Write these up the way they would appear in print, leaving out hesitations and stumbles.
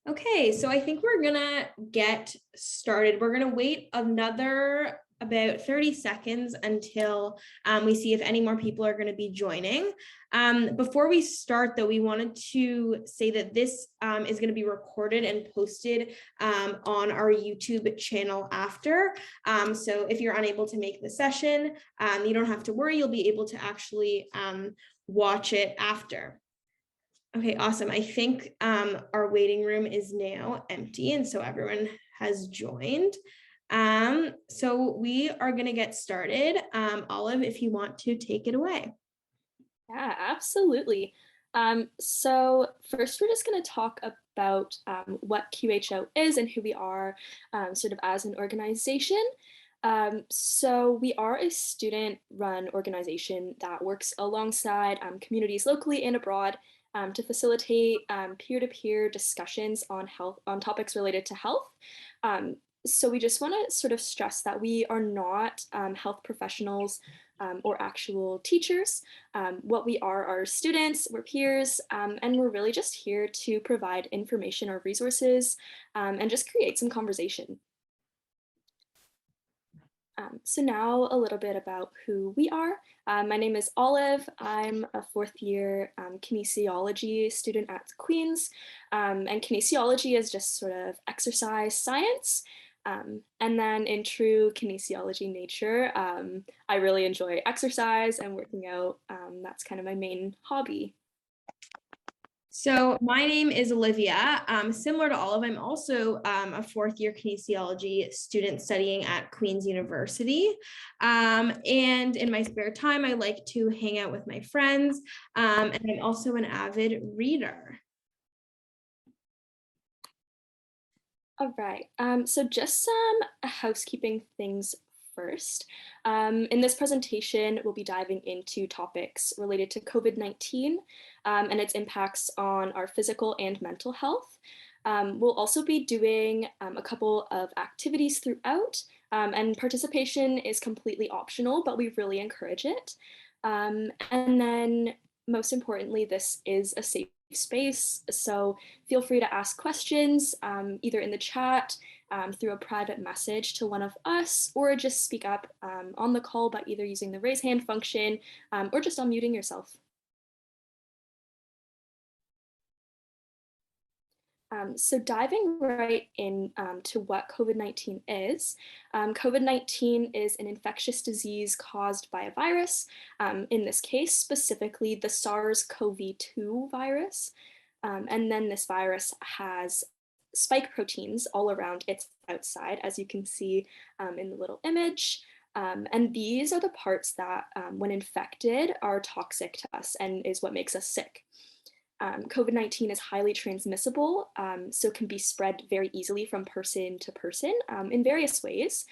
Okay, so I think we're gonna get started. We're gonna wait another about 30 seconds until we see if any more people are gonna be joining. Before we start though, we wanted to say that this is gonna be recorded and posted on our YouTube channel after. So if you're unable to make the session, you don't have to worry, you'll be able to actually watch it after. Okay, awesome. I think our waiting room is now empty, and so everyone has joined. So we are going to get started. Olive, if you want to take it away. Yeah, absolutely. So first, we're just going to talk about what QHO is and who we are sort of as an organization. So we are a student-run organization that works alongside communities locally and abroad to facilitate peer-to-peer discussions on topics related to health. So we just want to sort of stress that we are not health professionals or actual teachers. What we are students, we're peers, and we're really just here to provide information or resources and just create some conversation. So now a little bit about who we are. My name is Olive. I'm a fourth year kinesiology student at Queen's. And kinesiology is just sort of exercise science. And then in true kinesiology nature, I really enjoy exercise and working out. That's kind of my main hobby. So my name is Olivia. Similar to Olive, I'm also a fourth year kinesiology student studying at Queen's University. And in my spare time, I like to hang out with my friends. And I'm also an avid reader. All right, so just some housekeeping things first. In this presentation, we'll be diving into topics related to COVID-19 and its impacts on our physical and mental health. We'll also be doing a couple of activities throughout, and participation is completely optional, but we really encourage it. And then most importantly, this is a safe space, so feel free to ask questions either in the chat, through a private message to one of us, or just speak up on the call by either using the raise hand function or just unmuting yourself. So diving right in to what COVID-19 is, COVID-19 is an infectious disease caused by a virus, in this case, specifically the SARS-CoV-2 virus. And then this virus has spike proteins all around its outside, as you can see in the little image. And these are the parts that, when infected, are toxic to us and is what makes us sick. COVID-19 is highly transmissible, so can be spread very easily from person to person in various ways.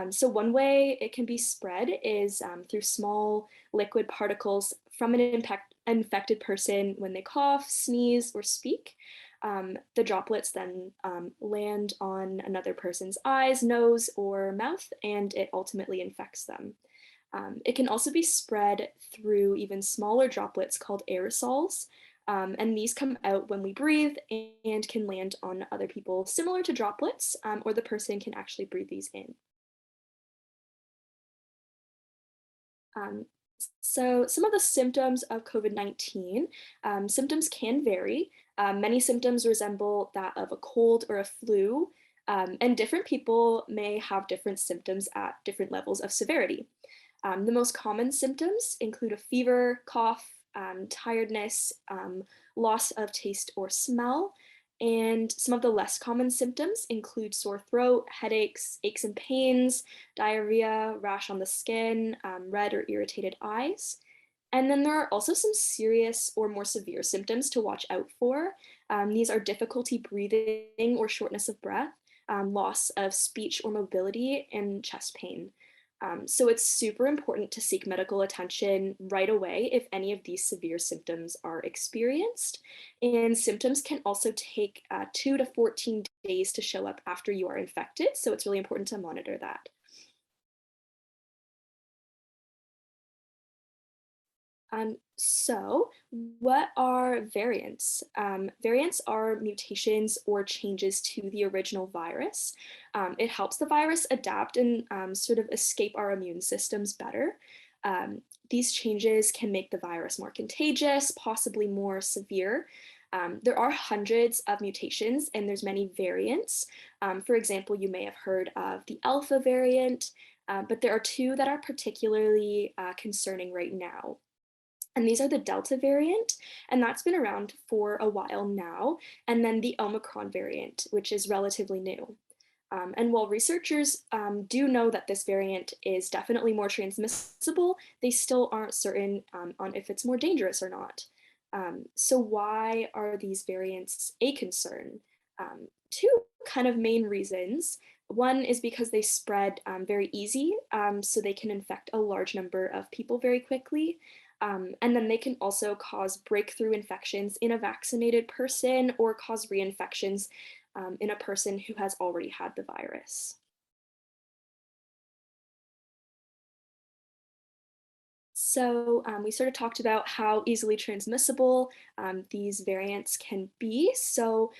So one way it can be spread is through small liquid particles from an infected person when they cough, sneeze, or speak. The droplets then land on another person's eyes, nose, or mouth, and it ultimately infects them. It can also be spread through even smaller droplets called aerosols. And these come out when we breathe and can land on other people, similar to droplets, or the person can actually breathe these in. So some of the symptoms of COVID-19, symptoms can vary. Many symptoms resemble that of a cold or a flu, and different people may have different symptoms at different levels of severity. The most common symptoms include a fever, cough, tiredness, loss of taste or smell, and some of the less common symptoms include sore throat, headaches, aches and pains, diarrhea, rash on the skin, red or irritated eyes. And then there are also some serious or more severe symptoms to watch out for. These are difficulty breathing or shortness of breath, loss of speech or mobility, and chest pain. So it's super important to seek medical attention right away if any of these severe symptoms are experienced. And symptoms can also take 2 to 14 days to show up after you are infected. So it's really important to monitor that. So what are variants? Variants are mutations or changes to the original virus. It helps the virus adapt and sort of escape our immune systems better. Um, these changes can make the virus more contagious, possibly more severe. There are hundreds of mutations and there's many variants. For example, you may have heard of the alpha variant, but there are two that are particularly concerning right now. And these are the Delta variant, and that's been around for a while now, and then the Omicron variant, which is relatively new. And while researchers do know that this variant is definitely more transmissible, they still aren't certain on if it's more dangerous or not. So why are these variants a concern? Two kind of main reasons. One is because they spread very easy, so they can infect a large number of people very quickly. And then they can also cause breakthrough infections in a vaccinated person or cause reinfections in a person who has already had the virus. So we sort of talked about how easily transmissible these variants can be. So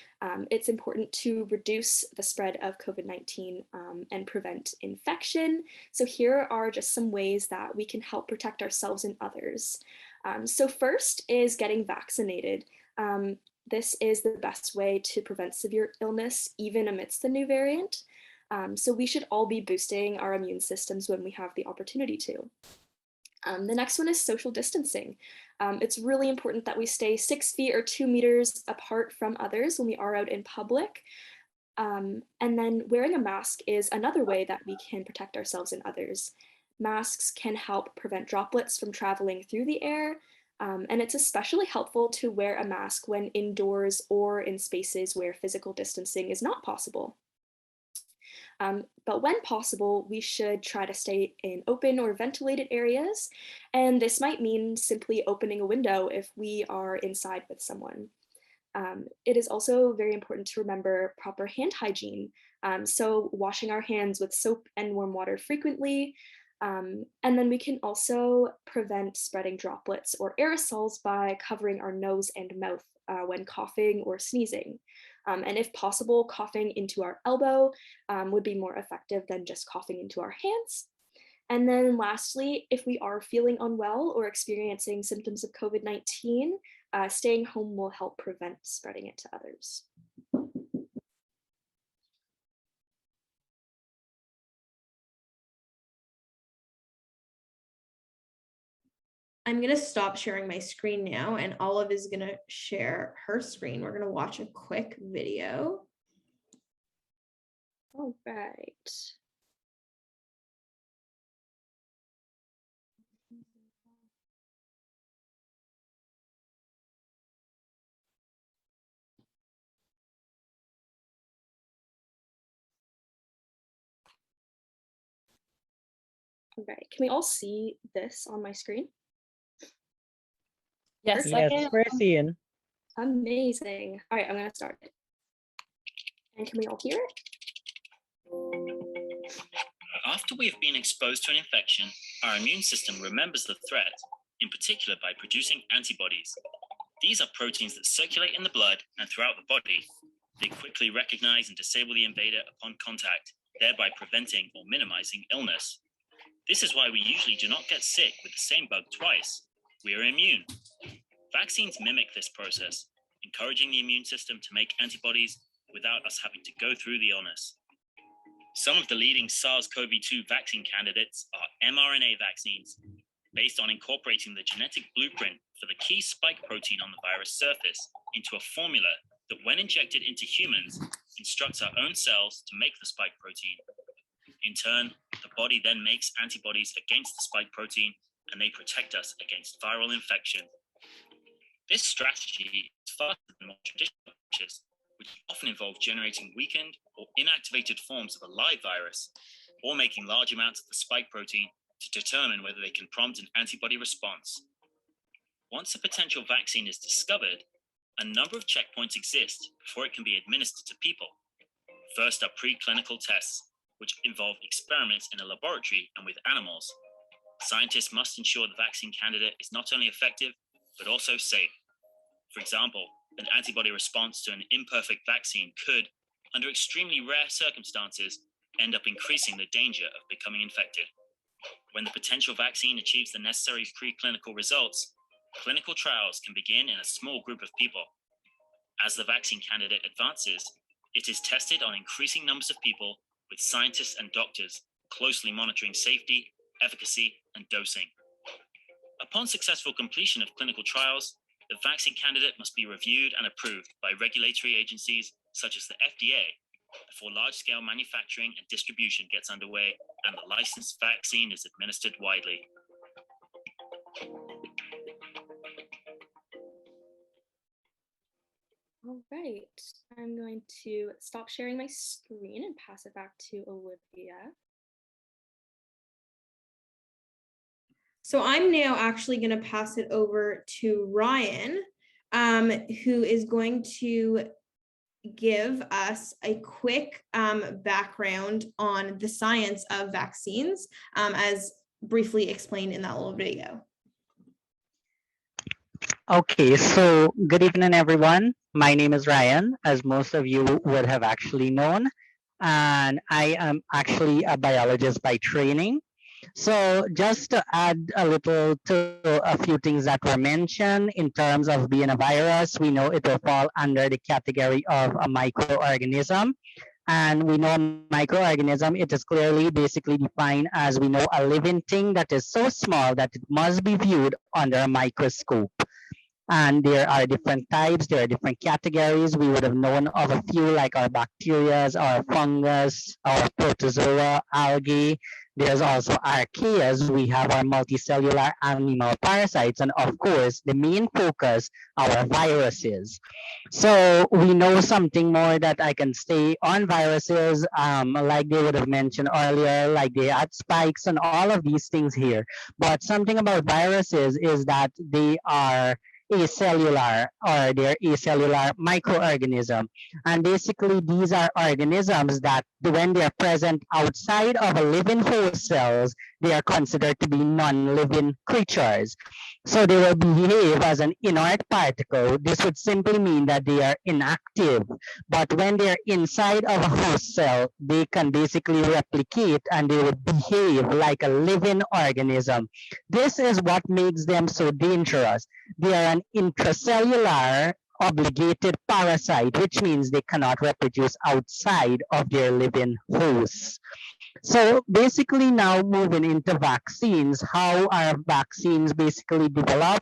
it's important to reduce the spread of COVID-19 and prevent infection. So here are just some ways that we can help protect ourselves and others. So first is getting vaccinated. This is the best way to prevent severe illness, even amidst the new variant. So we should all be boosting our immune systems when we have the opportunity to. The next one is social distancing. It's really important that we stay 6 feet or 2 meters apart from others when we are out in public. And then wearing a mask is another way that we can protect ourselves and others. Masks can help prevent droplets from traveling through the air. And it's especially helpful to wear a mask when indoors or in spaces where physical distancing is not possible. But when possible, we should try to stay in open or ventilated areas. And this might mean simply opening a window if we are inside with someone. It is also very important to remember proper hand hygiene. So washing our hands with soap and warm water frequently. And then we can also prevent spreading droplets or aerosols by covering our nose and mouth when coughing or sneezing. And if possible, coughing into our elbow would be more effective than just coughing into our hands. And then lastly, if we are feeling unwell or experiencing symptoms of COVID-19, staying home will help prevent spreading it to others. I'm going to stop sharing my screen now, and Olive is going to share her screen. We're going to watch a quick video. All right. All right, can we all see this on my screen? Yes, Perfect. we're seeing. Amazing. All right, I'm gonna start it. And can we all hear it? After we have been exposed to an infection, our immune system remembers the threat, in particular by producing antibodies. These are proteins that circulate in the blood and throughout the body. They quickly recognize and disable the invader upon contact, thereby preventing or minimizing illness. This is why we usually do not get sick with the same bug twice. We are immune. Vaccines mimic this process, encouraging the immune system to make antibodies without us having to go through the illness. Some of the leading SARS-CoV-2 vaccine candidates are mRNA vaccines, based on incorporating the genetic blueprint for the key spike protein on the virus surface into a formula that, when injected into humans, instructs our own cells to make the spike protein. In turn, the body then makes antibodies against the spike protein, and they protect us against viral infection. This strategy is faster than more traditional approaches, which often involve generating weakened or inactivated forms of a live virus, or making large amounts of the spike protein to determine whether they can prompt an antibody response. Once a potential vaccine is discovered, a number of checkpoints exist before it can be administered to people. First are preclinical tests, which involve experiments in a laboratory and with animals. Scientists must ensure the vaccine candidate is not only effective, but also safe. For example, an antibody response to an imperfect vaccine could, under extremely rare circumstances, end up increasing the danger of becoming infected. When the potential vaccine achieves the necessary preclinical results, clinical trials can begin in a small group of people. As the vaccine candidate advances, it is tested on increasing numbers of people, with scientists and doctors closely monitoring safety, efficacy, and dosing. Upon successful completion of clinical trials, the vaccine candidate must be reviewed and approved by regulatory agencies such as the FDA before large-scale manufacturing and distribution gets underway and the licensed vaccine is administered widely. All right, I'm going to stop sharing my screen and pass it back to Olivia. So I'm now actually going to pass it over to Ryan, who is going to give us a quick background on the science of vaccines, as briefly explained in that little video. Okay, so good evening, everyone. My name is Ryan, as most of you would have actually known, and I am actually a biologist by training. So just to add a little to a few things that were mentioned in terms of being a virus, we know it will fall under the category of a microorganism. And we know microorganism, it is clearly basically defined as, we know, a living thing that is so small that it must be viewed under a microscope. And there are different types, there are different categories. We would have known of a few, like our bacteria, our fungus, our protozoa, algae. There's also archaeas. We have our multicellular animal parasites, and of course, the main focus, our viruses. So we know something more that I can say on viruses, like they would have mentioned earlier, like they had spikes and all of these things here. But something about viruses is that they are acellular, or they're acellular microorganism. And basically these are organisms that when they're present outside of a living host cells, they are considered to be non-living creatures. So they will behave as an inert particle. This would simply mean that they are inactive. But when they're inside of a host cell, they can basically replicate and they would behave like a living organism. This is what makes them so dangerous. They are an intracellular obligated parasite, which means they cannot reproduce outside of their living hosts. So basically now moving into vaccines, how are vaccines basically developed?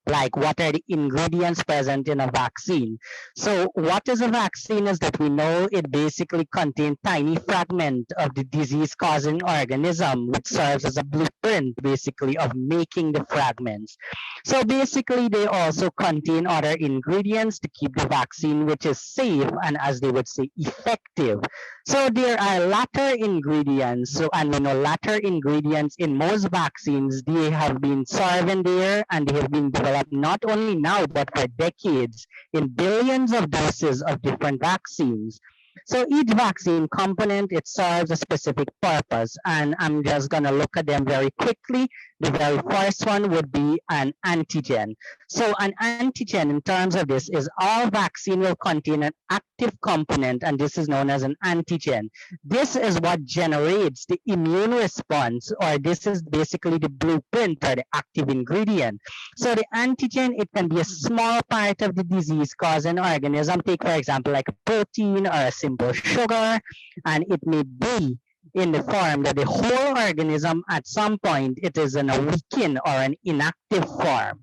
Like what are the ingredients present in a vaccine? So what is a vaccine is that we know it basically contains tiny fragment of the disease causing organism, which serves as a blueprint basically of making the fragments. So basically they also contain other ingredients to keep the vaccine, which is safe and, as they would say, effective. So there are latter ingredients. So, and we know latter ingredients in most vaccines, they have been serving there and they have been developed not only now, but for decades in billions of doses of different vaccines. So each vaccine component, it serves a specific purpose, and I'm just gonna look at them very quickly. The very first one would be an antigen. So an antigen in terms of this is all vaccine will contain an active component, and this is known as an antigen. This is what generates the immune response, or this is basically the blueprint or the active ingredient. So the antigen, it can be a small part of the disease causing organism. Take for example like a protein or a simple sugar, and it may be in the form that the whole organism at some point it is in a weakened or an inactive form.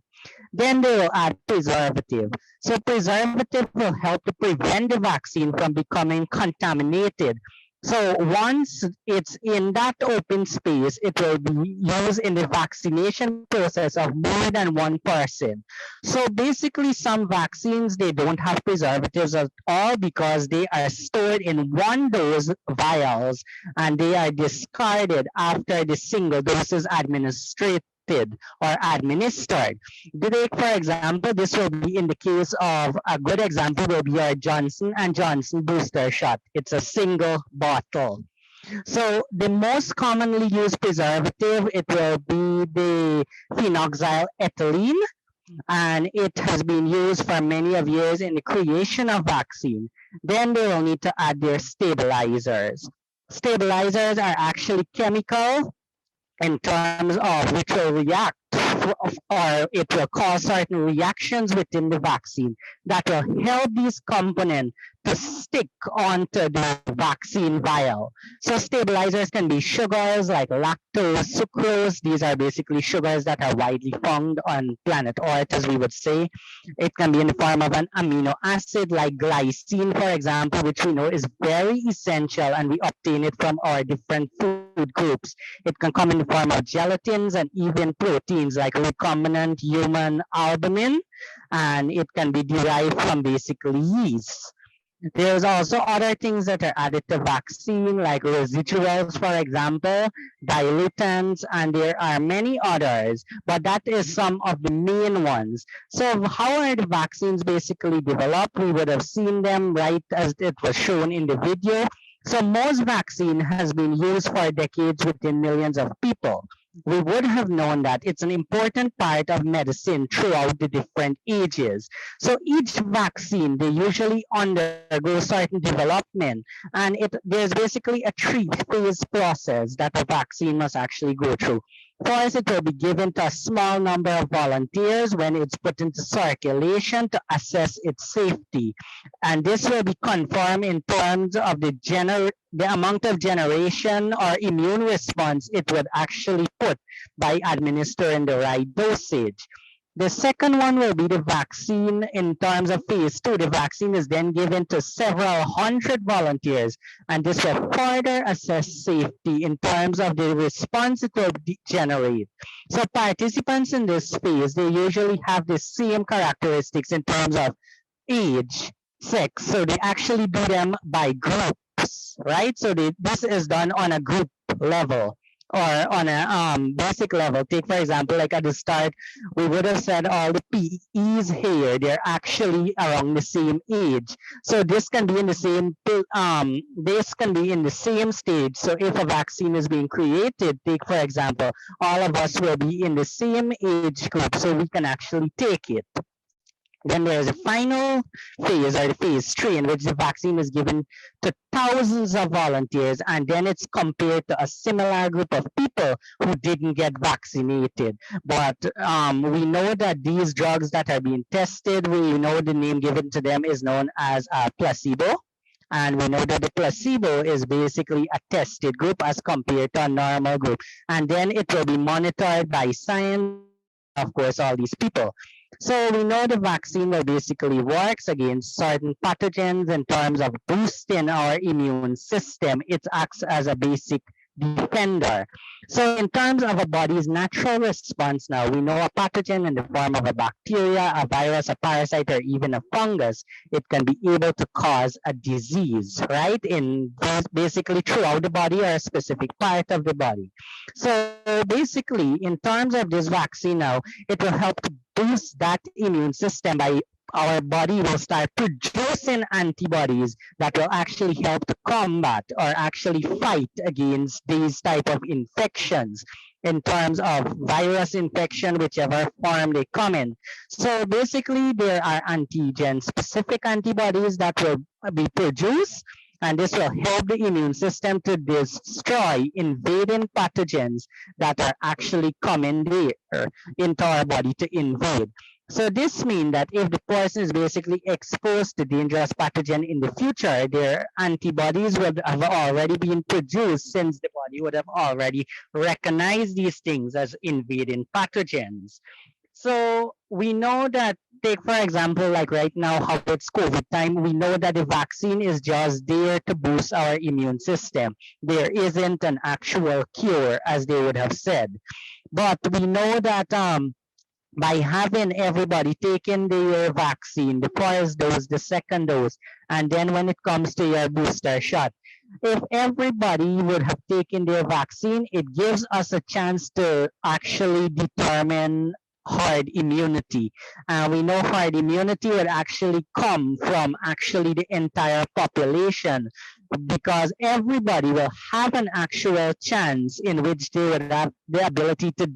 Then they will add preservative. So preservative will help to prevent the vaccine from becoming contaminated. So once it's in that open space, it will be used in the vaccination process of more than one person. So basically some vaccines, they don't have preservatives at all because they are stored in one dose vials and they are discarded after the single dose is administered or administered. Take, for example, this will be in the case of a good example will be our Johnson & Johnson booster shot. It's a single bottle. So the most commonly used preservative, it will be the phenoxyl ethylene, and it has been used for many of years in the creation of vaccine. Then they will need to add their stabilizers. Stabilizers are actually chemical in terms of which will react or it will cause certain reactions within the vaccine that will help these components to stick onto the vaccine vial. So stabilizers can be sugars like lactose, sucrose. These are basically sugars that are widely found on planet Earth, as we would say. It can be in the form of an amino acid like glycine, for example, which we know is very essential and we obtain it from our different food groups. It can come in the form of gelatins and even proteins like recombinant human albumin, and it can be derived from basically yeast. There's also other things that are added to vaccine, like residuals, for example, dilutants, and there are many others, but that is some of the main ones. So how are the vaccines basically developed? We would have seen them right as it was shown in the video. So most vaccine has been used for decades within millions of people. We would have known that it's an important part of medicine throughout the different ages. So each vaccine, they usually undergo certain development, and there's basically a three-phase process that a vaccine must actually go through. First, it will be given to a small number of volunteers when it's put into circulation to assess its safety. And this will be confirmed in terms of the amount of generation or immune response it would actually put by administering the right dosage. The second one will be the vaccine in terms of phase 2. The vaccine is then given to several hundred volunteers, and this will further assess safety in terms of the response it will generate. So participants in this phase, they usually have the same characteristics in terms of age, sex. So they actually do them by groups, right? So this is done on a group level or on a basic level. Take, for example, like at the start, we would have said all the PEs here, they're actually around the same age. So this can be in the same stage. So if a vaccine is being created, take, for example, all of us will be in the same age group, so we can actually take it. Then there's a final phase, or the phase 3, in which the vaccine is given to thousands of volunteers, and then it's compared to a similar group of people who didn't get vaccinated. But we know that these drugs that are being tested, we know the name given to them is known as a placebo. And we know that the placebo is basically a tested group as compared to a normal group. And then it will be monitored by science, of course, all these people. So we know the vaccine will basically works against certain pathogens in terms of boosting our immune system. It acts as a basic defender. So in terms of a body's natural response now, we know a pathogen in the form of a bacteria, a virus, a parasite, or even a fungus, it can be able to cause a disease, right? In basically throughout the body or a specific part of the body. So basically, in terms of this vaccine now, it will help to boost that immune system by our body will start producing antibodies that will actually help to combat or actually fight against these type of infections in terms of virus infection, whichever form they come in. So basically, there are antigen-specific antibodies that will be produced, and this will help the immune system to destroy invading pathogens that are actually coming there into our body to invade. So this means that if the person is basically exposed to dangerous pathogen in the future, their antibodies would have already been produced, since the body would have already recognized these things as invading pathogens. So we know that, take for example, like right now, how it's COVID time, we know that the vaccine is just there to boost our immune system. There isn't an actual cure, as they would have said. But we know that by having everybody taking their vaccine, the first dose, the second dose, and then when it comes to your booster shot, if everybody would have taken their vaccine, it gives us a chance to actually determine herd immunity. We know herd immunity would actually come from actually the entire population. because everybody will have an actual chance in which they would have the ability to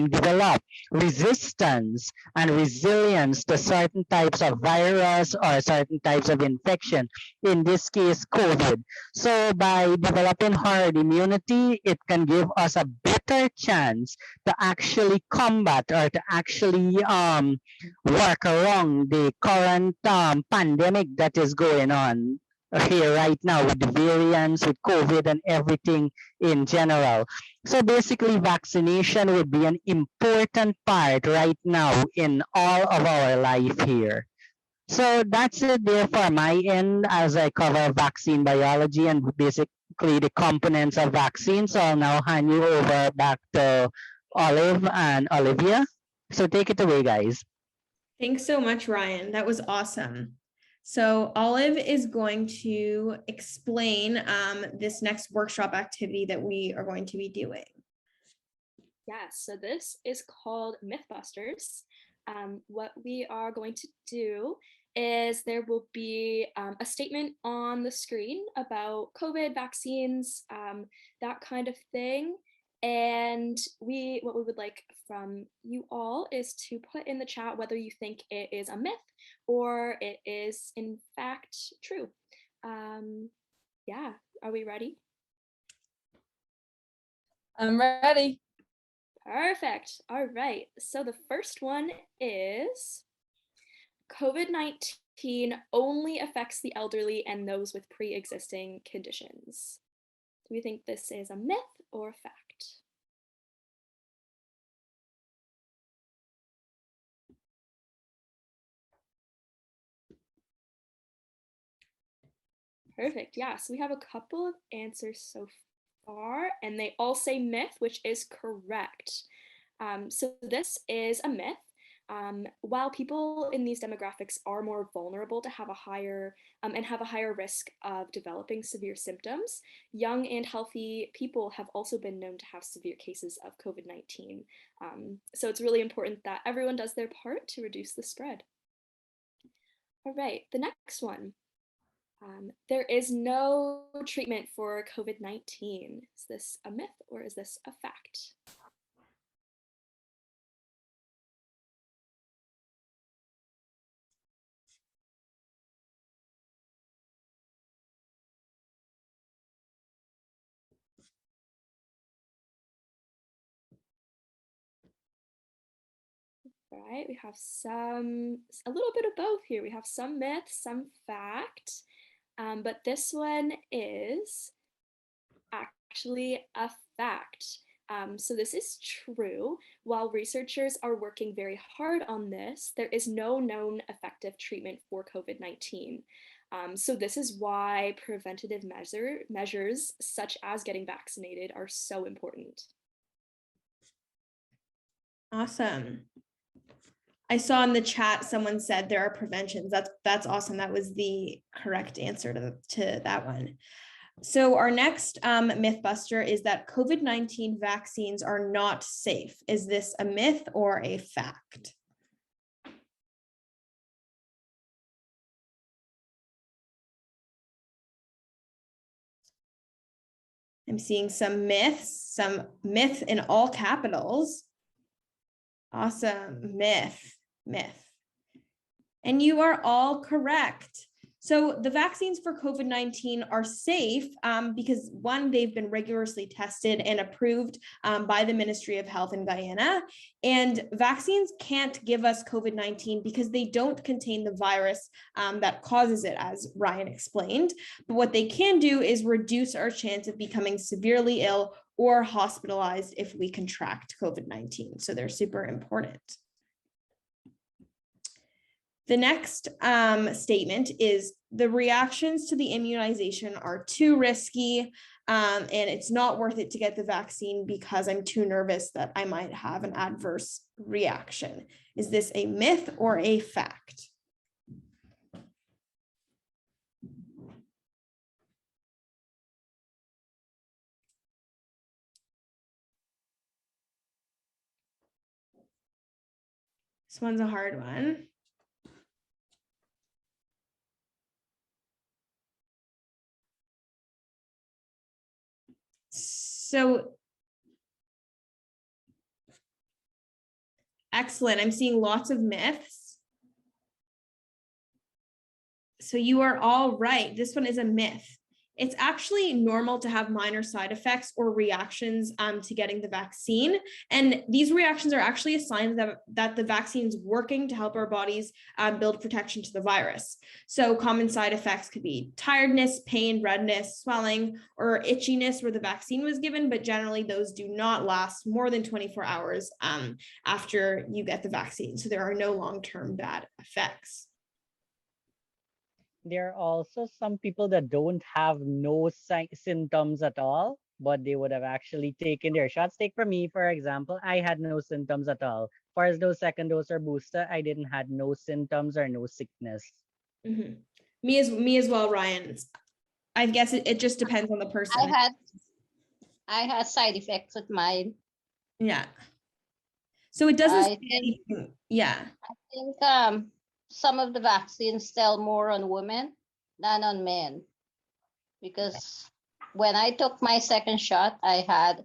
develop resistance and resilience to certain types of virus or certain types of infection, in this case, COVID. So by developing herd immunity, it can give us a better chance to actually combat or to actually work around the current pandemic that is going on here right now with the variants, with COVID and everything in general. So basically, vaccination would be an important part right now in all of our life here. So that's it there for my end as I cover vaccine biology and basically the components of vaccine. So I'll now hand you over back to Olive and Olivia. So take it away, guys. Thanks so much, Ryan. That was awesome. So Olive is going to explain this next workshop activity that we are going to be doing. Yes, so this is called Mythbusters. What we are going to do is there will be a statement on the screen about COVID vaccines, that kind of thing. And what we would like from you all is to put in the chat whether you think it is a myth or it is in fact true. Yeah, are we ready? I'm ready. Perfect. All right. So the first one is COVID-19 only affects the elderly and those with pre-existing conditions. Do we think this is a myth or a fact? Perfect. Yeah, so we have a couple of answers so far, and they all say myth, which is correct. So this is a myth. While people in these demographics are more vulnerable to have a higher risk of developing severe symptoms, young and healthy people have also been known to have severe cases of COVID-19. So it's really important that everyone does their part to reduce the spread. All right, the next one. There is no treatment for COVID-19. Is this a myth or is this a fact? Right, we have a little bit of both here. We have some myth, some fact, but this one is actually a fact. So this is true. While researchers are working very hard on this, there is no known effective treatment for COVID-19. So this is why preventative measures such as getting vaccinated are so important. Awesome. I saw in the chat someone said there are preventions. That's awesome. That was the correct answer to that one. So our next mythbuster is that COVID-19 vaccines are not safe. Is this a myth or a fact? I'm seeing some myth in all capitals. Awesome. Myth. And you are all correct. So the vaccines for COVID-19 are safe because one, they've been rigorously tested and approved by the Ministry of Health in Guyana. And vaccines can't give us COVID-19 because they don't contain the virus that causes it, as Ryan explained. But what they can do is reduce our chance of becoming severely ill or hospitalized if we contract COVID-19. So they're super important. The next statement is the reactions to the immunization are too risky and it's not worth it to get the vaccine because I'm too nervous that I might have an adverse reaction. Is this a myth or a fact? This one's a hard one. So excellent. I'm seeing lots of myths. So you are all right. This one is a myth. It's actually normal to have minor side effects or reactions to getting the vaccine. And these reactions are actually a sign that the vaccine is working to help our bodies build protection to the virus. So common side effects could be tiredness, pain, redness, swelling, or itchiness where the vaccine was given, but generally those do not last more than 24 hours after you get the vaccine. So there are no long-term bad effects. There are also some people that don't have no symptoms at all, but they would have actually taken their shots. Take for me, for example, I had no symptoms at all. First dose, second dose, or booster, I didn't had no symptoms or no sickness. Mm-hmm. Me as well, Ryan. I guess it just depends on the person. I had side effects with mine. Yeah. So it doesn't say I anything. Yeah. think some of the vaccines tell more on women than on men, because when I took my second shot, I had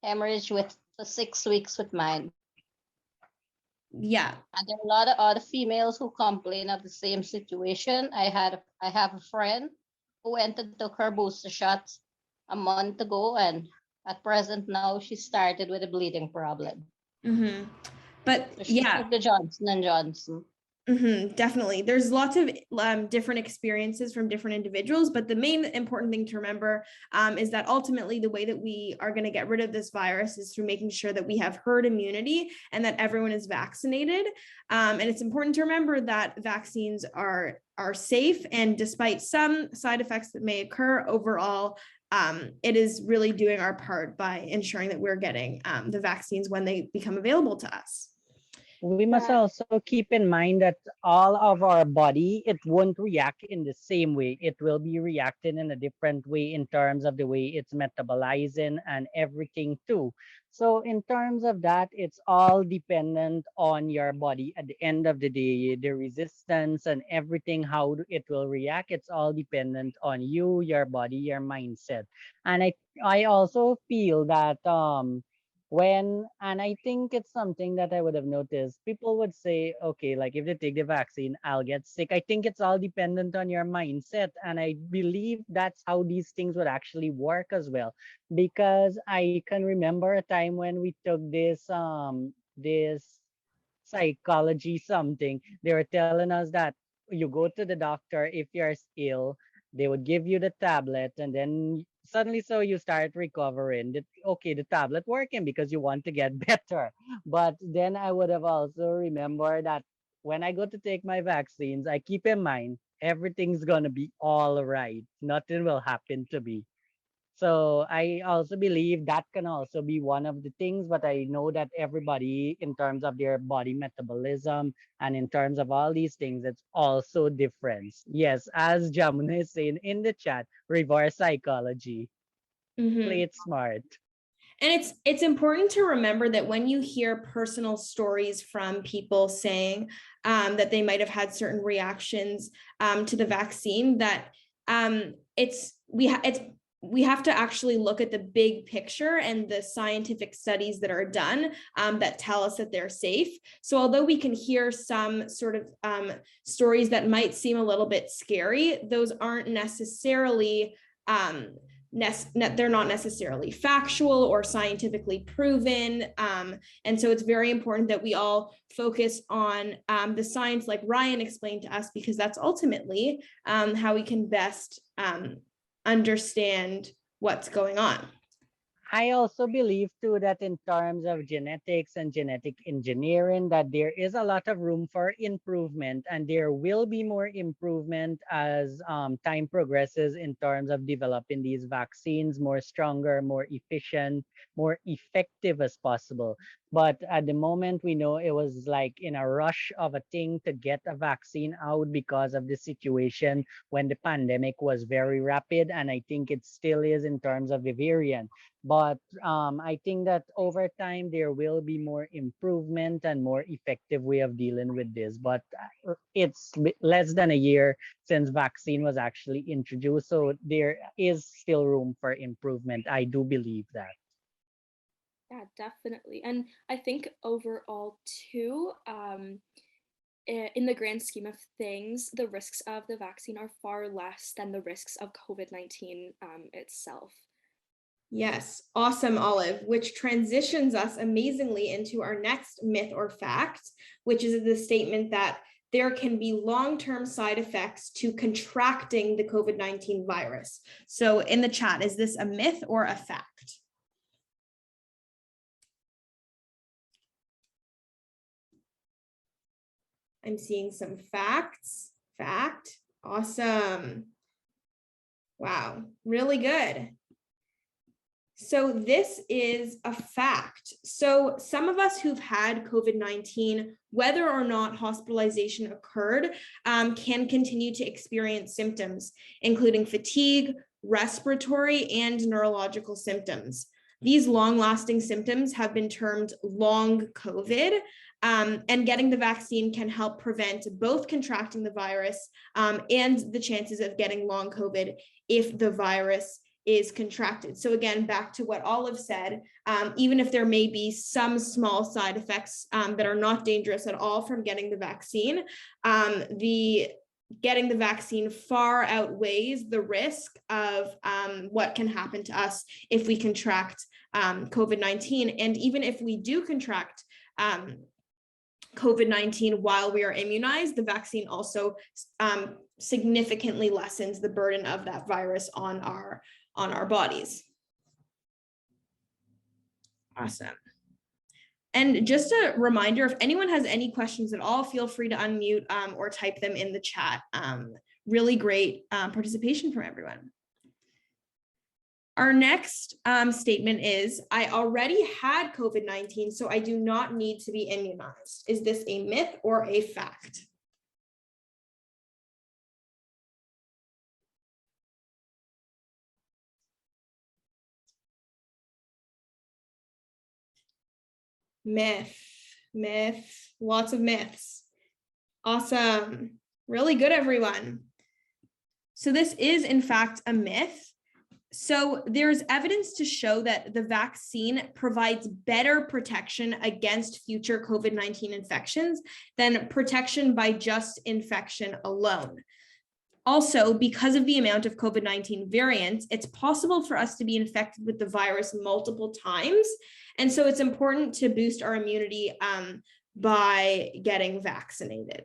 hemorrhage for 6 weeks with mine. Yeah. And there are a lot of other females who complain of the same situation. I have a friend who went and took her booster shots a month ago, and at present now she started with a bleeding problem. Mm-hmm. But So she took the Johnson and Johnson. Mm-hmm, definitely. There's lots of different experiences from different individuals, but the main important thing to remember is that ultimately the way that we are going to get rid of this virus is through making sure that we have herd immunity and that everyone is vaccinated. And it's important to remember that vaccines are safe, and despite some side effects that may occur, overall, it is really doing our part by ensuring that we're getting the vaccines when they become available to us. We must also keep in mind that all of our body, it won't react in the same way. It will be reacting in a different way in terms of the way it's metabolizing and everything too. So in terms of that, it's all dependent on your body. At the end of the day, the resistance and everything, how it will react, it's all dependent on you, your body, your mindset. And I also feel that and I think it's something that I would have noticed, people would say, okay, like if they take the vaccine, I'll get sick. I think it's all dependent on your mindset. And I believe that's how these things would actually work as well. Because I can remember a time when we took this psychology something. They were telling us that you go to the doctor if you're ill, they would give you the tablet, and then suddenly so you start recovering. Okay, the tablet working because you want to get better. But then I would have also remembered that when I go to take my vaccines, I keep in mind everything's gonna be all right. Nothing will happen to me. So I also believe that can also be one of the things, but I know that everybody in terms of their body metabolism and in terms of all these things, it's also different. Yes, as Jamuna is saying in the chat, reverse psychology. Play it smart. And it's important to remember that when you hear personal stories from people saying that they might have had certain reactions to the vaccine, that we have to actually look at the big picture and the scientific studies that are done that tell us that they're safe. So although we can hear some sort of stories that might seem a little bit scary, those aren't necessarily they're not necessarily factual or scientifically proven. And so it's very important that we all focus on the science, like Ryan explained to us, because that's ultimately how we can best understand what's going on. I also believe too that in terms of genetics and genetic engineering, that there is a lot of room for improvement, and there will be more improvement as time progresses in terms of developing these vaccines more stronger, more efficient, more effective as possible. But at the moment, we know it was like in a rush of a thing to get a vaccine out because of the situation when the pandemic was very rapid. And I think it still is in terms of the variant. But I think that over time, there will be more improvement and more effective way of dealing with this. But it's less than a year since vaccine was actually introduced. So there is still room for improvement. I do believe that. Yeah, definitely. And I think overall, too, in the grand scheme of things, the risks of the vaccine are far less than the risks of COVID-19 itself. Yes, awesome, Olive, which transitions us amazingly into our next myth or fact, which is the statement that there can be long-term side effects to contracting the COVID-19 virus. So in the chat, is this a myth or a fact? I'm seeing some facts. Fact. Awesome. Wow, really good. So this is a fact. So some of us who've had COVID-19, whether or not hospitalization occurred, can continue to experience symptoms, including fatigue, respiratory, and neurological symptoms. These long-lasting symptoms have been termed long COVID, and getting the vaccine can help prevent both contracting the virus and the chances of getting long COVID if the virus is contracted. So again, back to what Olive said, even if there may be some small side effects that are not dangerous at all from getting the vaccine, getting the vaccine far outweighs the risk of what can happen to us if we contract COVID-19. And even if we do contract COVID-19 while we are immunized, the vaccine also significantly lessens the burden of that virus on our bodies. Awesome. And just a reminder, if anyone has any questions at all, feel free to unmute or type them in the chat. Really great participation from everyone. Our next statement is, I already had COVID-19, so I do not need to be immunized. Is this a myth or a fact? Myth, lots of myths. Awesome. Really good, everyone. So this is in fact a myth. So there's evidence to show that the vaccine provides better protection against future COVID-19 infections than protection by just infection alone. Also, because of the amount of COVID-19 variants, it's possible for us to be infected with the virus multiple times. And so it's important to boost our immunity by getting vaccinated.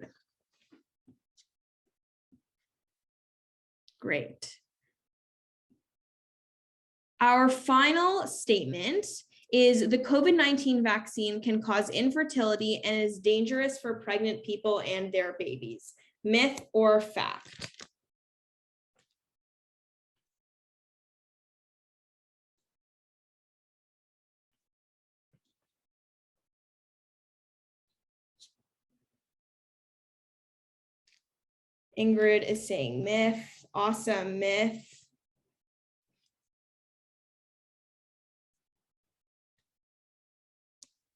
Great. Our final statement is the COVID-19 vaccine can cause infertility and is dangerous for pregnant people and their babies. Myth or fact? Ingrid is saying myth. Awesome, myth.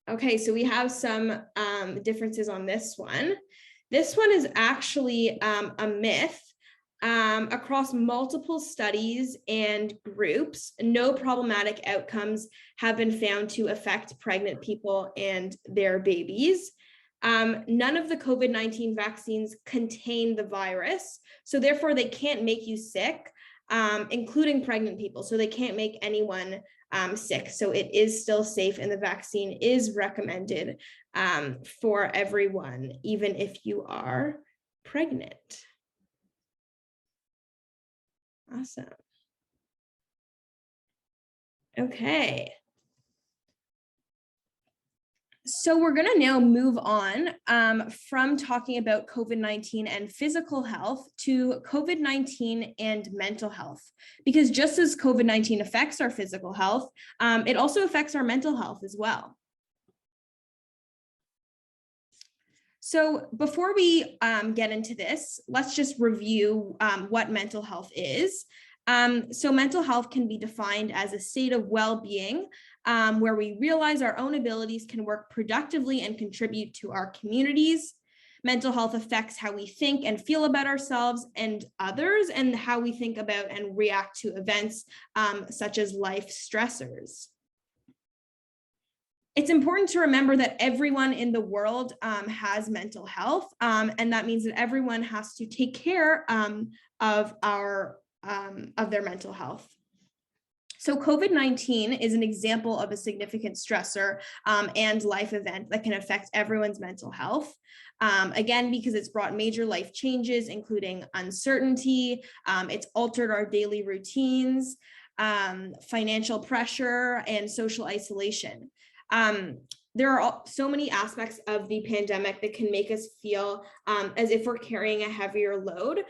Okay, so we have some differences on this one. This one is actually a myth. Across multiple studies and groups, no problematic outcomes have been found to affect pregnant people and their babies. None of the COVID-19 vaccines contain the virus, so therefore they can't make you sick, including pregnant people. So they can't make anyone sick. So it is still safe, and the vaccine is recommended for everyone, even if you are pregnant. Awesome. Okay. So we're going to now move on from talking about COVID-19 and physical health to COVID-19 and mental health, because just as COVID-19 affects our physical health, it also affects our mental health as well. So before we get into this, let's just review what mental health is. So mental health can be defined as a state of well-being where we realize our own abilities can work productively and contribute to our communities. Mental health affects how we think and feel about ourselves and others, and how we think about and react to events such as life stressors. It's important to remember that everyone in the world has mental health, and that means that everyone has to take care of their mental health. So COVID-19 is an example of a significant stressor and life event that can affect everyone's mental health. Again, because it's brought major life changes, including uncertainty, it's altered our daily routines, financial pressure, and social isolation. There are so many aspects of the pandemic that can make us feel as if we're carrying a heavier load,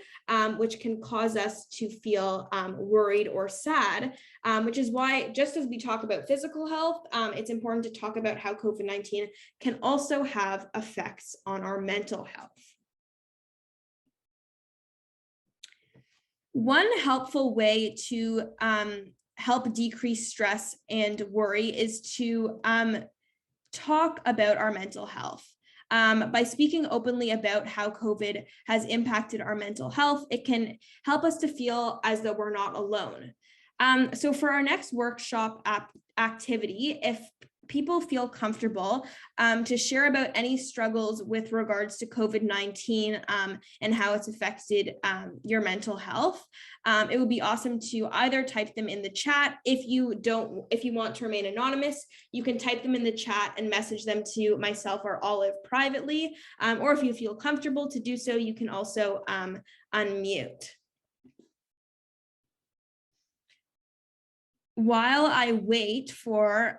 which can cause us to feel worried or sad, which is why, just as we talk about physical health, it's important to talk about how COVID-19 can also have effects on our mental health. One helpful way to help decrease stress and worry is to talk about our mental health. By speaking openly about how COVID has impacted our mental health, it can help us to feel as though we're not alone. So for our next workshop activity, if people feel comfortable to share about any struggles with regards to COVID-19 and how it's affected your mental health, it would be awesome to either type them in the chat. If you want to remain anonymous, you can type them in the chat and message them to myself or Olive privately, or if you feel comfortable to do so, you can also unmute. While I wait for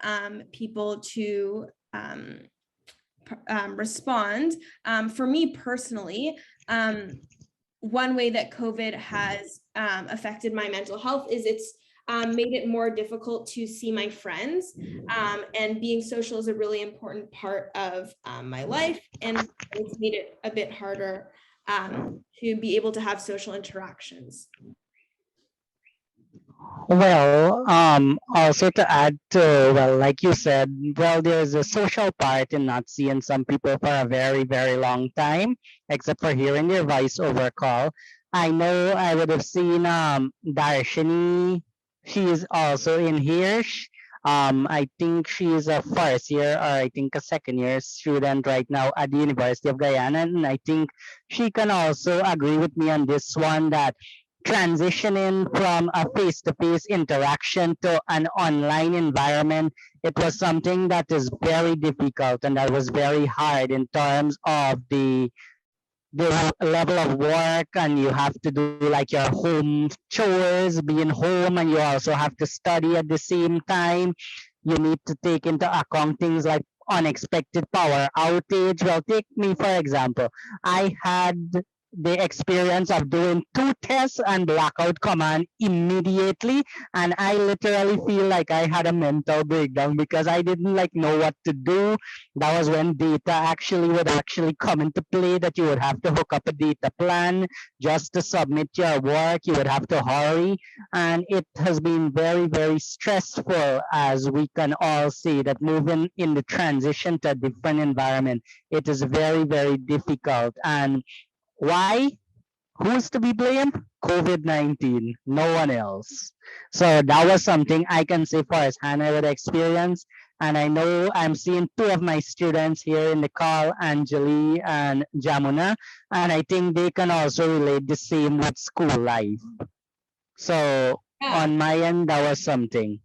people to respond, for me personally, one way that COVID has affected my mental health is it's made it more difficult to see my friends, and being social is a really important part of my life, and it's made it a bit harder to be able to have social interactions. Well, also to add to, well, like you said, well, there's a social part in not seeing some people for a very, very long time, except for hearing their voice over call. I know I would have seen Darshini. She is also in here. I think she is a first year, or I think a second year student right now at the University of Guyana, and I think she can also agree with me on this one, that transitioning from a face-to-face interaction to an online environment, it was something that is very difficult and that was very hard in terms of the level of work, and you have to do like your home chores, being home, and you also have to study at the same time. You need to take into account things like unexpected power outage. Well, take me for example. I had the experience of doing 2 tests and blackout command immediately, and I literally feel like I had a mental breakdown because I didn't like know what to do. That was when data would come into play, that you would have to hook up a data plan just to submit your work. You would have to hurry, and it has been very, very stressful, as we can all see that moving in the transition to a different environment, it is very, very difficult. And why? Who's to be blamed? COVID-19, no one else. So that was something I can say for as Hannah would experience. And I know I'm seeing 2 of my students here in the call, Anjali and Jamuna, and I think they can also relate the same with school life. So on my end, that was something.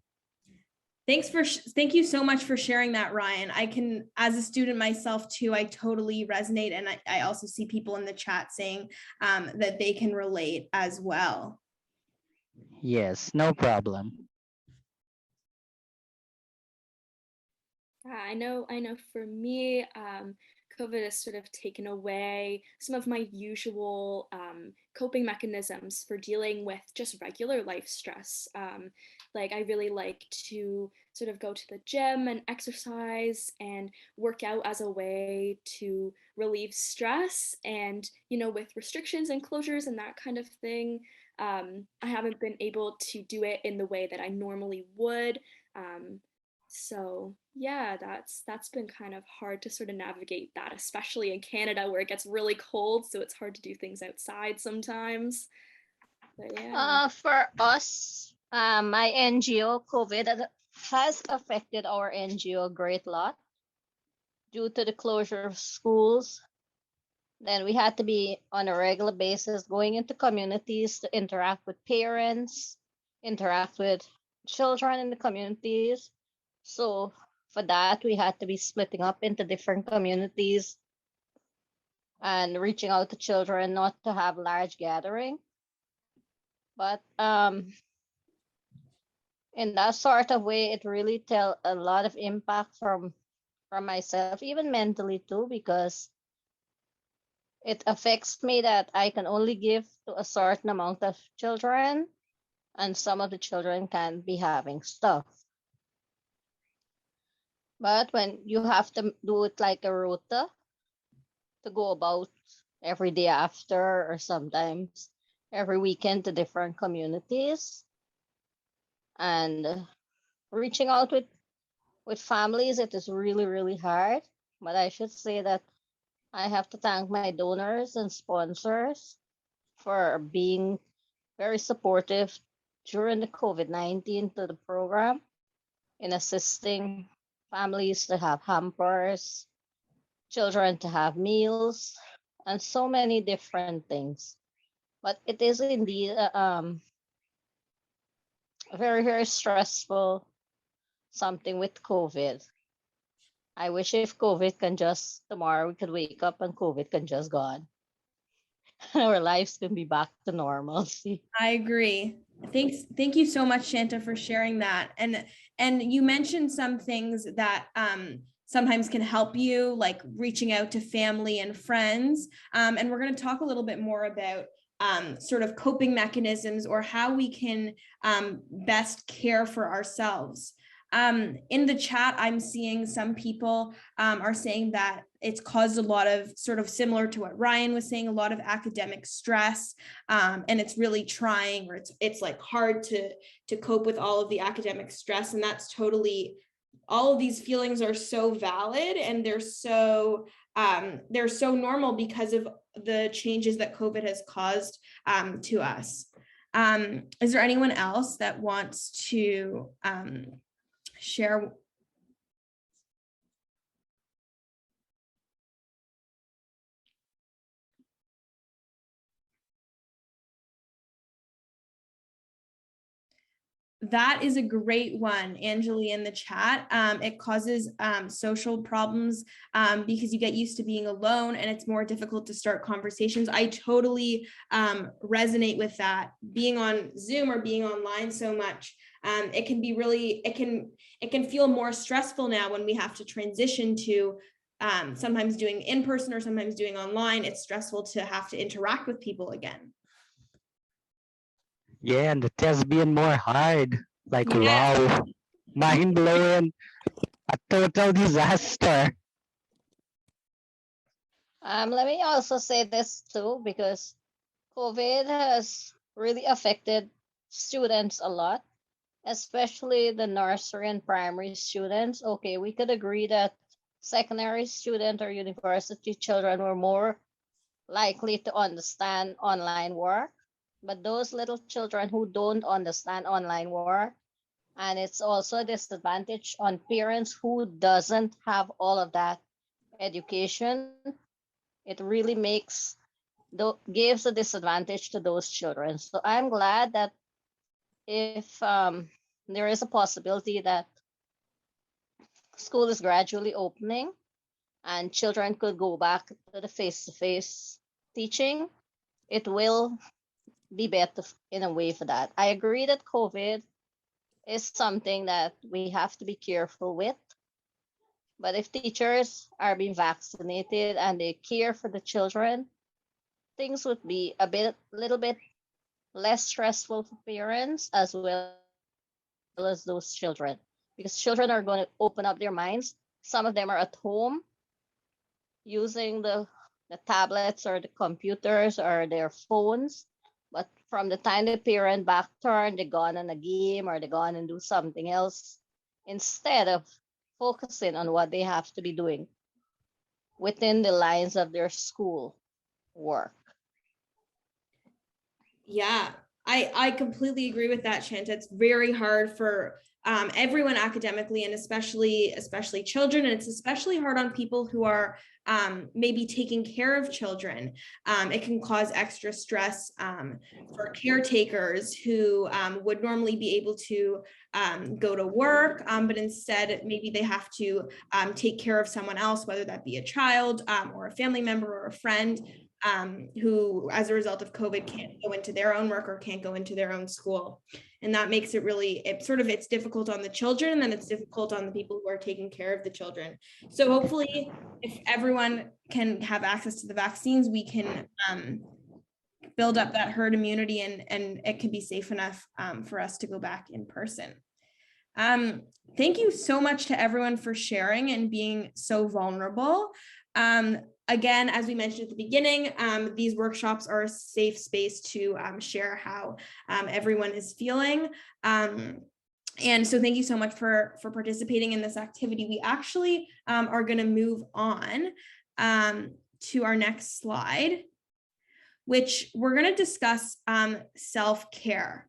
Thank you so much for sharing that, Ryan. I can, as a student myself too, I totally resonate. And I also see people in the chat saying that they can relate as well. Yes, no problem. I know for me, COVID has sort of taken away some of my usual coping mechanisms for dealing with just regular life stress. Like I really like to sort of go to the gym and exercise and work out as a way to relieve stress. And, you know, with restrictions and closures and that kind of thing, I haven't been able to do it in the way that I normally would. So yeah, that's been kind of hard to sort of navigate that, especially in Canada where it gets really cold, so it's hard to do things outside sometimes. But yeah. For us, my NGO, COVID has affected our NGO a great lot due to the closure of schools. Then we had to be on a regular basis going into communities to interact with parents, interact with children in the communities. So for that, we had to be splitting up into different communities and reaching out to children, not to have large gathering. But in that sort of way, it really tell a lot of impact from myself, even mentally too, because it affects me that I can only give to a certain amount of children, and some of the children can be having stuff. But when you have to do it like a rota to go about every day after, or sometimes every weekend to different communities, and reaching out with families, it is really, really hard. But I should say that I have to thank my donors and sponsors for being very supportive during the COVID-19 to the program in assisting families to have hampers, children to have meals, and so many different things. But it is indeed very, very stressful something with COVID. I wish if COVID can just, tomorrow we could wake up and COVID can just gone. Our lives can be back to normalcy. I agree. Thank you so much, Shanta, for sharing that. And you mentioned some things that sometimes can help you, like reaching out to family and friends. And we're going to talk a little bit more about sort of coping mechanisms or how we can best care for ourselves. In the chat, I'm seeing some people are saying that it's caused a lot of sort of similar to what Ryan was saying, a lot of academic stress, and it's really trying, or it's like hard to cope with all of the academic stress. And that's totally, all of these feelings are so valid, and they're so normal because of the changes that COVID has caused to us. Is there anyone else that wants to share? That is a great one, Angeli, in the chat. It causes social problems because you get used to being alone and it's more difficult to start conversations. I totally resonate with that. Being on Zoom or being online so much, it can be really, it can feel more stressful now when we have to transition to sometimes doing in person or sometimes doing online. It's stressful to have to interact with people again. Yeah, and the test being more hard. Like, Yeah. wow, mind blowing, a total disaster. Let me also say this too, because COVID has really affected students a lot, especially the nursery and primary students. Okay, we could agree that secondary student or university children were more likely to understand online work, but those little children who don't understand online work, and it's also a disadvantage on parents who doesn't have all of that education, it really gives a disadvantage to those children. So I'm glad that if there is a possibility that school is gradually opening and children could go back to the face-to-face teaching, it will be better in a way for that. I agree that COVID is something that we have to be careful with, But if teachers are being vaccinated and they care for the children, things would be little bit less stressful for parents as well as those children, because children are going to open up their minds. Some of them are at home using the tablets or the computers or their phones, but from the time the parent back turn, they gone on a game or they gone and do something else instead of focusing on what they have to be doing within the lines of their school work. Yeah, I completely agree with that, Shanta. It's very hard for everyone academically, and especially children, and it's especially hard on people who are maybe taking care of children. It can cause extra stress for caretakers who would normally be able to go to work, but instead maybe they have to take care of someone else, whether that be a child or a family member or a friend, who, as a result of COVID, can't go into their own work or can't go into their own school. And that makes it really, it's difficult on the children, and then it's difficult on the people who are taking care of the children. So hopefully, if everyone can have access to the vaccines, we can build up that herd immunity, and it can be safe enough for us to go back in person. Thank you so much to everyone for sharing and being so vulnerable. Again, as we mentioned at the beginning, these workshops are a safe space to share how everyone is feeling. And so thank you so much for participating in this activity. We actually are going to move on to our next slide, which we're going to discuss self-care.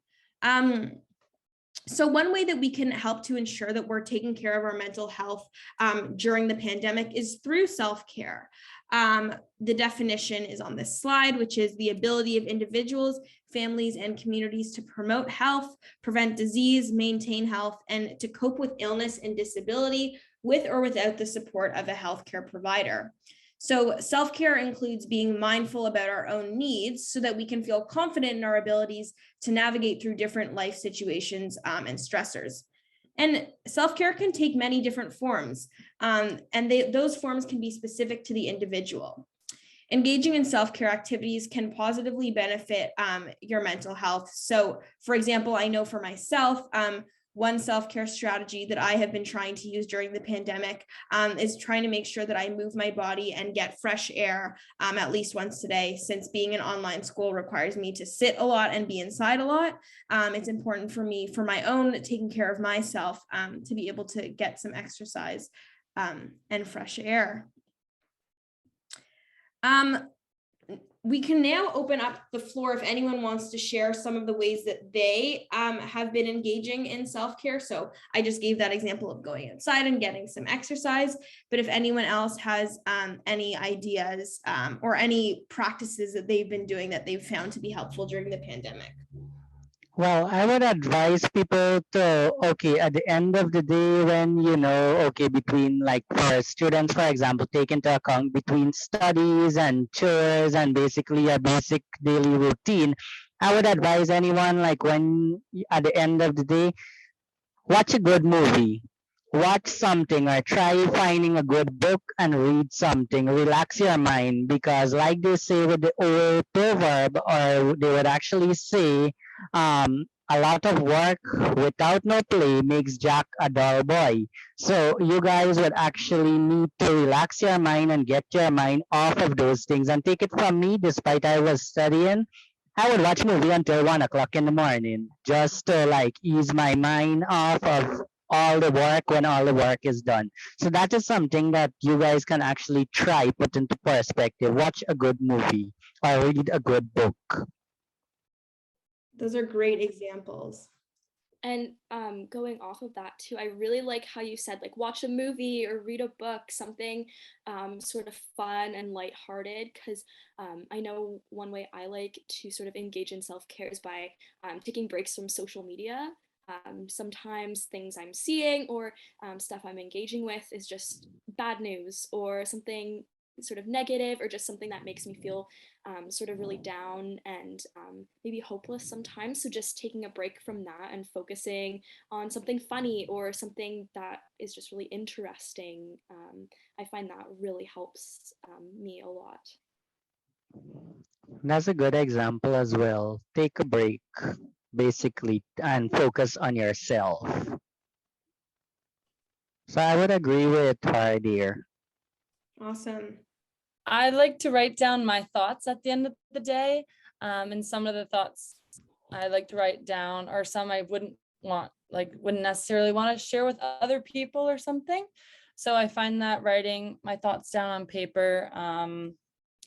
So one way that we can help to ensure that we're taking care of our mental health during the pandemic is through self-care. The definition is on this slide, which is the ability of individuals, families, and communities to promote health, prevent disease, maintain health, and to cope with illness and disability with or without the support of a healthcare provider. So self-care includes being mindful about our own needs so that we can feel confident in our abilities to navigate through different life situations and stressors. And self-care can take many different forms, and those forms can be specific to the individual. Engaging in self-care activities can positively benefit your mental health. So, for example, I know for myself, one self-care strategy that I have been trying to use during the pandemic is trying to make sure that I move my body and get fresh air at least once a day. Since being in online school requires me to sit a lot and be inside a lot, it's important for me, for my own taking care of myself, to be able to get some exercise and fresh air. We can now open up the floor if anyone wants to share some of the ways that they have been engaging in self-care. So I just gave that example of going outside and getting some exercise, but if anyone else has any ideas or any practices that they've been doing that they've found to be helpful during the pandemic. Well, I would advise people to, okay, at the end of the day, when, okay, between like for students, for example, take into account between studies and chores and basically a basic daily routine, I would advise anyone, like when at the end of the day, watch a good movie, watch something, or try finding a good book and read something. Relax your mind, because like they say with the old proverb, or they would actually say, a lot of work without no play makes Jack a dull boy. So you guys would actually need to relax your mind and get your mind off of those things. And take it from me, despite I was studying, I would watch movie until 1 o'clock in the morning, just to like ease my mind off of all the work when all the work is done. So that is something that you guys can actually try, put into perspective. Watch a good movie or read a good book. Those are great examples. And going off of that too, I really like how you said like watch a movie or read a book, something sort of fun and lighthearted, because I know one way I like to sort of engage in self-care is by taking breaks from social media. Sometimes things I'm seeing or stuff I'm engaging with is just bad news or something sort of negative, or just something that makes me feel sort of really down and maybe hopeless sometimes. So just taking a break from that and focusing on something funny or something that is just really interesting, I find that really helps me a lot. That's a good example as well. Take a break, basically, and focus on yourself. So I would agree with her there. Awesome. I like to write down my thoughts at the end of the day. And some of the thoughts I like to write down are some I wouldn't necessarily want to share with other people or something. So I find that writing my thoughts down on paper,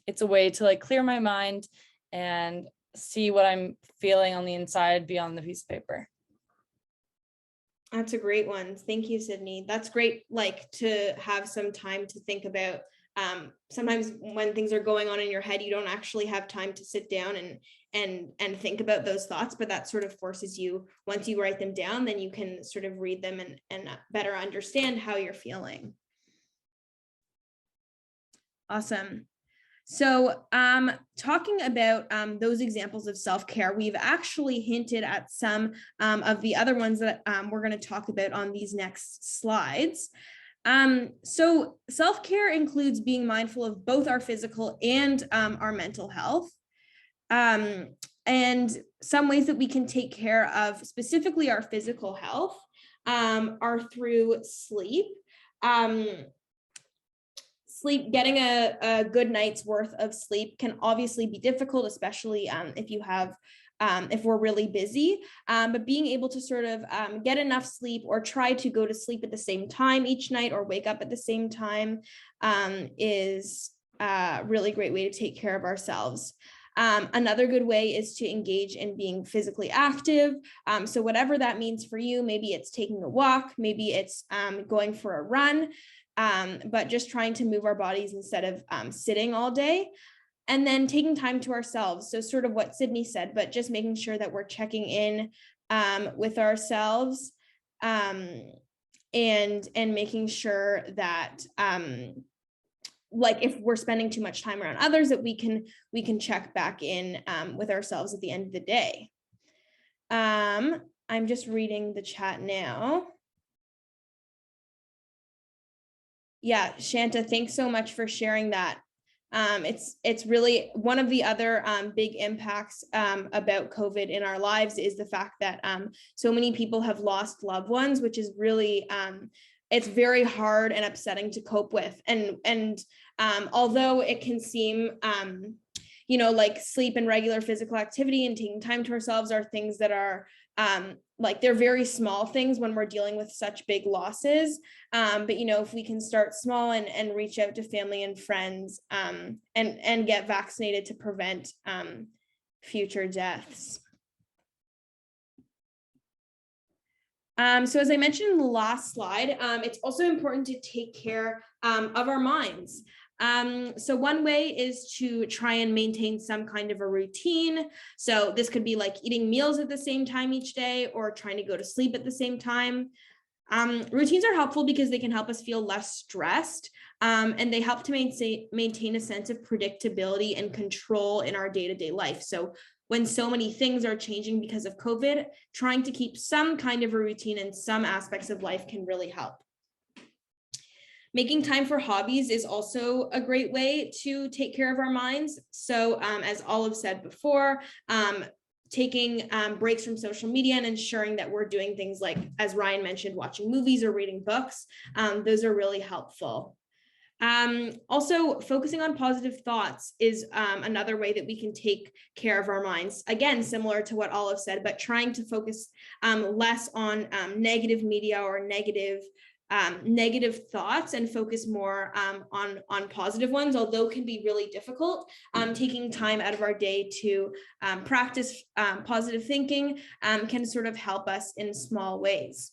it's a way to like clear my mind and see what I'm feeling on the inside beyond the piece of paper. That's a great one. Thank you, Sydney. That's great, like to have some time to think about. Sometimes when things are going on in your head, you don't actually have time to sit down and think about those thoughts, but that sort of forces you, once you write them down, then you can sort of read them and better understand how you're feeling. Awesome. So talking about those examples of self-care, we've actually hinted at some of the other ones that we're going to talk about on these next slides. So self-care includes being mindful of both our physical and our mental health. And some ways that we can take care of specifically our physical health are through sleep. Getting a good night's worth of sleep can obviously be difficult, especially if we're really busy, but being able to sort of get enough sleep or try to go to sleep at the same time each night or wake up at the same time is a really great way to take care of ourselves. Another good way is to engage in being physically active. So whatever that means for you, maybe it's taking a walk, maybe it's going for a run, but just trying to move our bodies instead of sitting all day. And then taking time to ourselves. So sort of what Sydney said, but just making sure that we're checking in with ourselves and making sure that like if we're spending too much time around others, that we can check back in with ourselves at the end of the day. I'm just reading the chat now. Yeah, Shanta, thanks so much for sharing that. It's really one of the other big impacts about COVID in our lives is the fact that so many people have lost loved ones, which is really it's very hard and upsetting to cope with. And although it can seem like sleep and regular physical activity and taking time to ourselves are things that are like they're very small things when we're dealing with such big losses. But if we can start small and reach out to family and friends and get vaccinated to prevent future deaths. So as I mentioned in the last slide, it's also important to take care of our minds. So one way is to try and maintain some kind of a routine. So this could be like eating meals at the same time each day or trying to go to sleep at the same time. Routines are helpful because they can help us feel less stressed and they help to maintain a sense of predictability and control in our day-to-day life. So when so many things are changing because of COVID, trying to keep some kind of a routine in some aspects of life can really help. Making time for hobbies is also a great way to take care of our minds. So as Olive said before, taking breaks from social media and ensuring that we're doing things like, as Ryan mentioned, watching movies or reading books, those are really helpful. Also, focusing on positive thoughts is another way that we can take care of our minds. Again, similar to what Olive said, but trying to focus less on negative media or negative thoughts and focus more on positive ones, although can be really difficult. Taking time out of our day to practice positive thinking can sort of help us in small ways.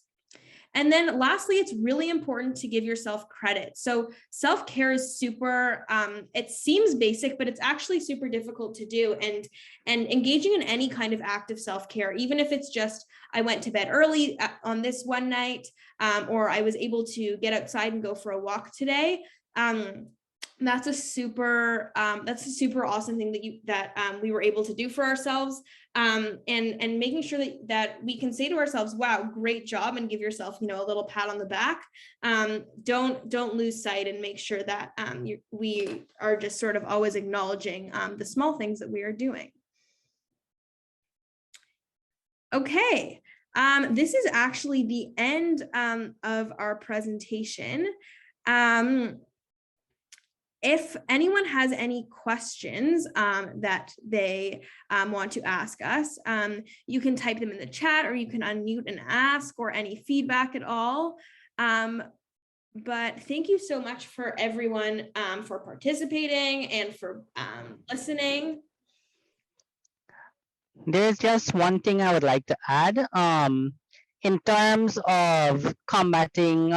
And then lastly, it's really important to give yourself credit. So self-care is super, it seems basic, but it's actually super difficult to do. And engaging in any kind of active self-care, even if it's just, I went to bed early on this one night, or I was able to get outside and go for a walk today, That's a super awesome thing that we were able to do for ourselves, and making sure that we can say to ourselves, wow, great job, and give yourself, a little pat on the back. Don't lose sight, and make sure that we are just sort of always acknowledging the small things that we are doing. Okay, this is actually the end of our presentation. If anyone has any questions that they want to ask us, you can type them in the chat, or you can unmute and ask, or any feedback at all. But thank you so much for everyone for participating and for listening. There's just one thing I would like to add. In terms of combating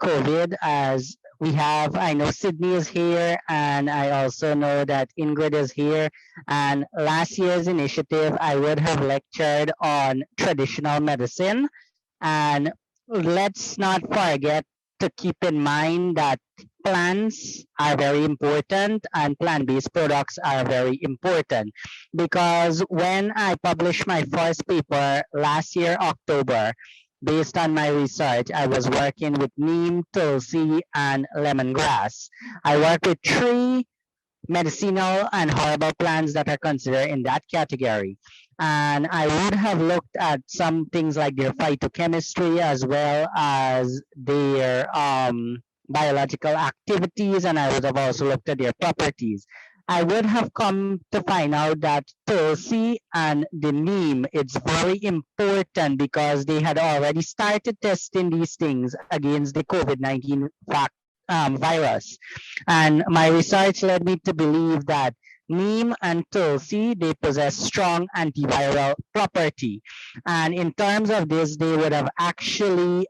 COVID, as I know Sydney is here, and I also know that Ingrid is here. And last year's initiative, I would have lectured on traditional medicine. And let's not forget to keep in mind that plants are very important, and plant-based products are very important, because when I published my first paper last year, October, based on my research, I was working with neem, tulsi, and lemongrass. I work with 3 medicinal and herbal plants that are considered in that category. And I would have looked at some things like their phytochemistry, as well as their biological activities, and I would have also looked at their properties. I would have come to find out that tulsi and the neem, it's very important, because they had already started testing these things against the COVID-19 virus. And my research led me to believe that neem and tulsi, they possess strong antiviral property. And in terms of this, they would have actually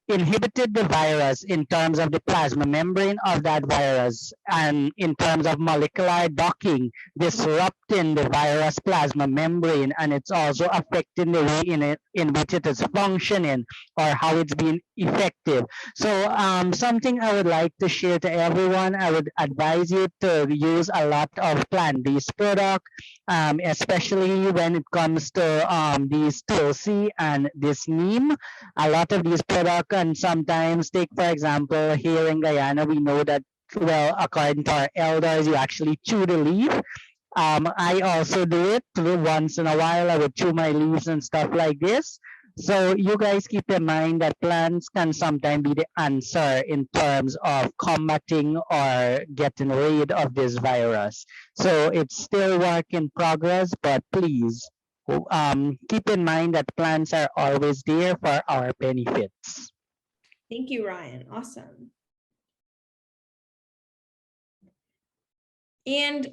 inhibited the virus in terms of the plasma membrane of that virus, and in terms of molecular docking, disrupting the virus plasma membrane, and it's also affecting the way in which it is functioning, or how it's being effective. So something I would like to share to everyone, I would advise you to use a lot of plant-based product, especially when it comes to these tulsi and this neem. A lot of these products, and sometimes, take for example, here in Guyana, we know that, well, according to our elders, you actually chew the leaf. I also do it once in a while. I would chew my leaves and stuff like this. So you guys keep in mind that plants can sometimes be the answer in terms of combating or getting rid of this virus. So it's still work in progress, but please keep in mind that plants are always there for our benefits. Thank you, Ryan. Awesome. And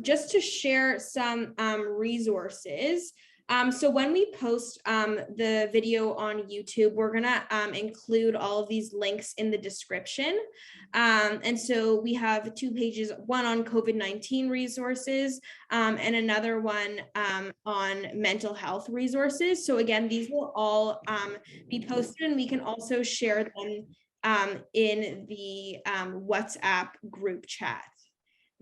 just to share some resources. So when we post the video on YouTube, we're gonna include all of these links in the description. And so we have 2 pages, one on COVID-19 resources and another one on mental health resources. So again, these will all be posted, and we can also share them in the WhatsApp group chat.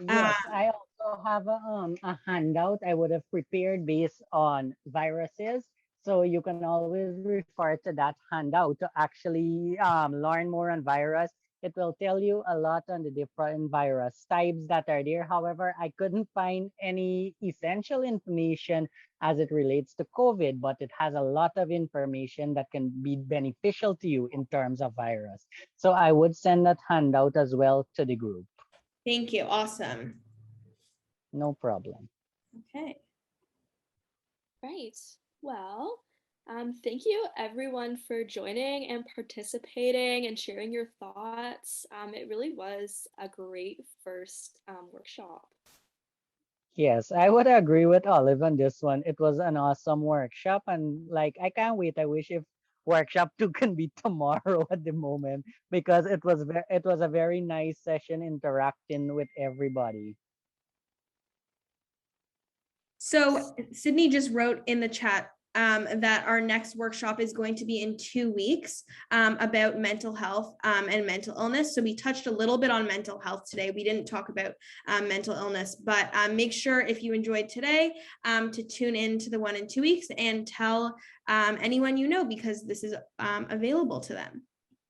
Yes, I also have a handout I would have prepared based on viruses. So you can always refer to that handout to actually learn more on virus. It will tell you a lot on the different virus types that are there. However, I couldn't find any essential information as it relates to COVID, but it has a lot of information that can be beneficial to you in terms of virus. So I would send that handout as well to the group. Thank you. Awesome. No problem. Okay. Right. Well, thank you everyone for joining and participating and sharing your thoughts. It really was a great first workshop. Yes, I would agree with Olive on this one. It was an awesome workshop, and like, I can't wait. I wish if workshop 2 can be tomorrow at the moment, because it was a very nice session interacting with everybody. So Sydney just wrote in the chat, that our next workshop is going to be in 2 weeks about mental health and mental illness. So we touched a little bit on mental health today. We didn't talk about mental illness, but make sure if you enjoyed today to tune in to the one in 2 weeks and tell anyone you know, because this is available to them.